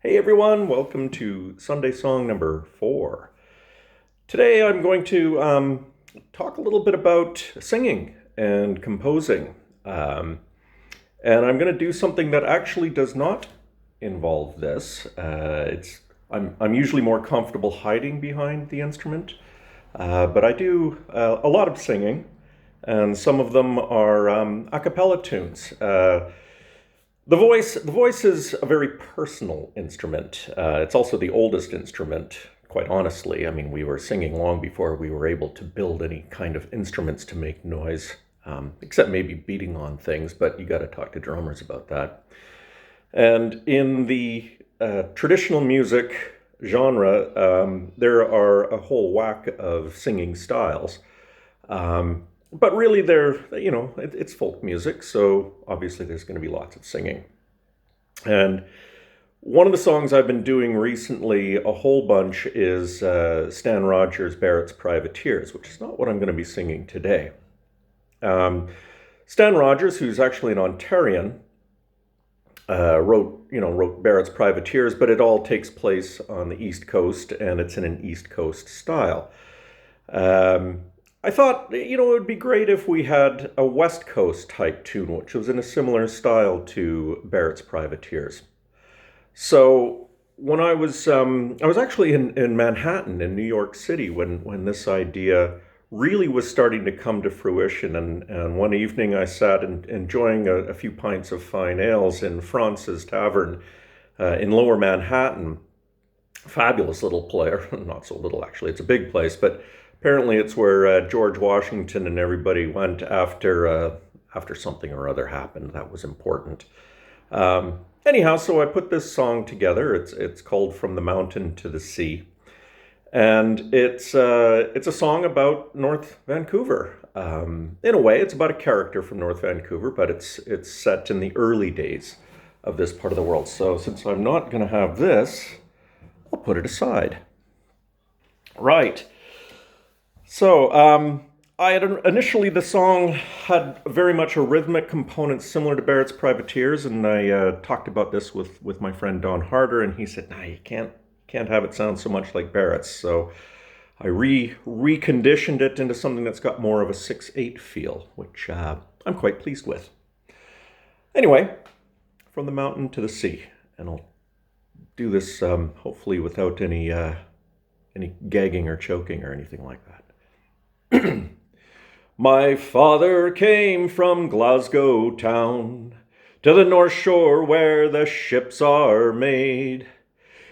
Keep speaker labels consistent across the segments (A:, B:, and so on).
A: Hey everyone, welcome to Sunday Song number 4. Today I'm going to talk a little bit about singing and composing. Um, and I'm going to do something that actually does not involve this. I'm usually more comfortable hiding behind the instrument, but I do a lot of singing, and some of them are a cappella tunes. The voice is a very personal instrument. It's also the oldest instrument, quite honestly. I mean, we were singing long before we were able to build any kind of instruments to make noise, except maybe beating on things, but you got to talk to drummers about that. And in the traditional music genre, there are a whole whack of singing styles. But really, it's folk music, so obviously there's going to be lots of singing. And one of the songs I've been doing recently, a whole bunch, is Stan Rogers' Barrett's Privateers, which is not what I'm going to be singing today. Um, Stan Rogers, who's actually an Ontarian, wrote Barrett's Privateers, but it all takes place on the East Coast, and it's in an East Coast style. Um, I thought, it would be great if we had a West Coast type tune, which was in a similar style to Barrett's Privateers. So when I was actually in Manhattan, in New York City, when this idea really was starting to come to fruition. And one evening I sat enjoying a few pints of fine ales in France's Tavern in Lower Manhattan. Fabulous little player, not so little actually, it's a big place, but apparently it's where George Washington and everybody went after something or other happened that was important. Anyhow, so I put this song together. It's called "From the Mountain to the Sea," and it's a song about North Vancouver. In a way, it's about a character from North Vancouver, but it's set in the early days of this part of the world. So since I'm not going to have this, I'll put it aside. Right. So, I had initially the song had very much a rhythmic component similar to Barrett's Privateers, and I talked about this with my friend Don Harder, and he said, "Nah, you can't have it sound so much like Barrett's." So I reconditioned it into something that's got more of a 6/8 feel, which I'm quite pleased with. Anyway, from the mountain to the sea, and I'll do this hopefully without any gagging or choking or anything like that. My father came from Glasgow town to the North Shore where the ships are made.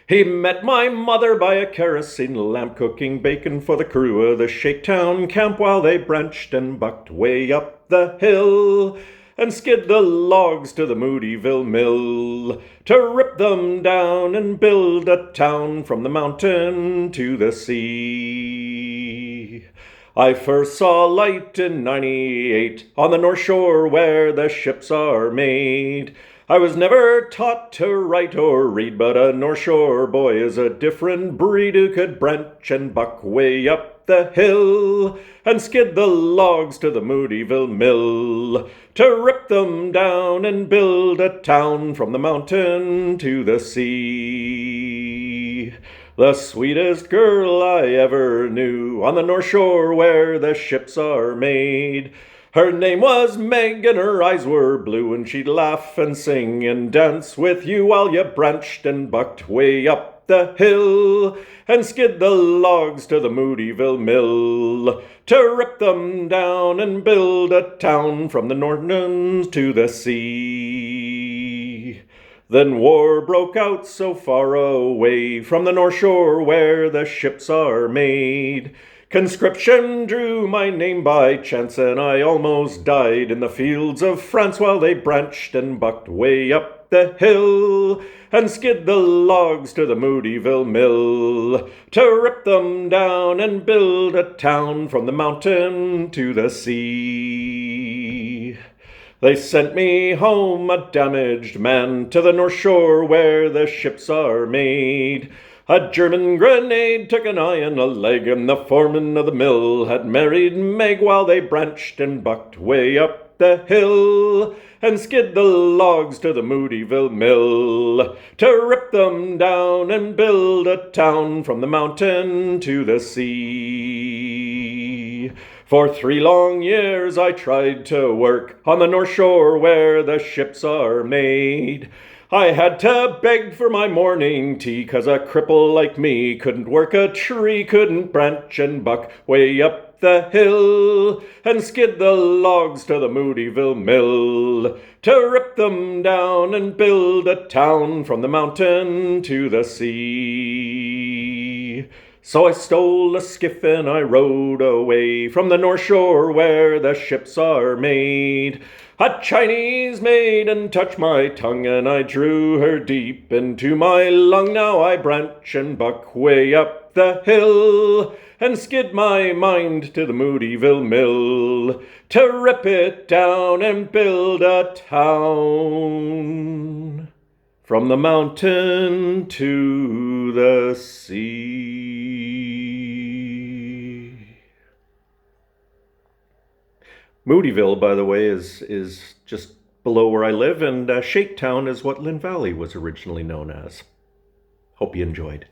A: He met my mother by a kerosene lamp cooking bacon for the crew of the Shakedown camp while they branched and bucked way up the hill and skid the logs to the Moodyville mill to rip them down and build a town from the mountain to the sea. I first saw light in '98 on the North Shore where the ships are made. I was never taught to write or read, but a North Shore boy is a different breed who could branch and buck way up the hill and skid the logs to the Moodyville mill to rip them down and build a town from the mountain to the sea. The sweetest girl I ever knew on the North Shore where the ships are made. Her name was Meg and her eyes were blue, and she'd laugh and sing and dance with you while you branched and bucked way up the hill and skid the logs to the Moodyville mill to rip them down and build a town from the Nortons to the sea. Then war broke out so far away from the North Shore where the ships are made. Conscription drew my name by chance, and I almost died in the fields of France while they branched and bucked way up the hill and skid the logs to the Moodyville mill to rip them down and build a town from the mountain to the sea. They sent me home a damaged man to the North Shore where the ships are made. A German grenade took an eye and a leg, and the foreman of the mill had married Meg while they branched and bucked way up the hill and skid the logs to the Moodyville mill, to rip them down and build a town from the mountain to the sea. For 3 long years I tried to work on the North Shore where the ships are made. I had to beg for my morning tea, 'cause a cripple like me couldn't work a tree, couldn't branch and buck way up the hill and skid the logs to the Moodyville mill, to rip them down and build a town from the mountain to the sea. So I stole a skiff and I rowed away from the North Shore where the ships are made. A Chinese maiden touched my tongue and I drew her deep into my lung. Now I branch and buck way up the hill and skid my mind to the Moodyville mill, to rip it down and build a town from the mountain to the sea. Moodyville, by the way, is just below where I live, and Shaketown is what Lynn Valley was originally known as. Hope you enjoyed.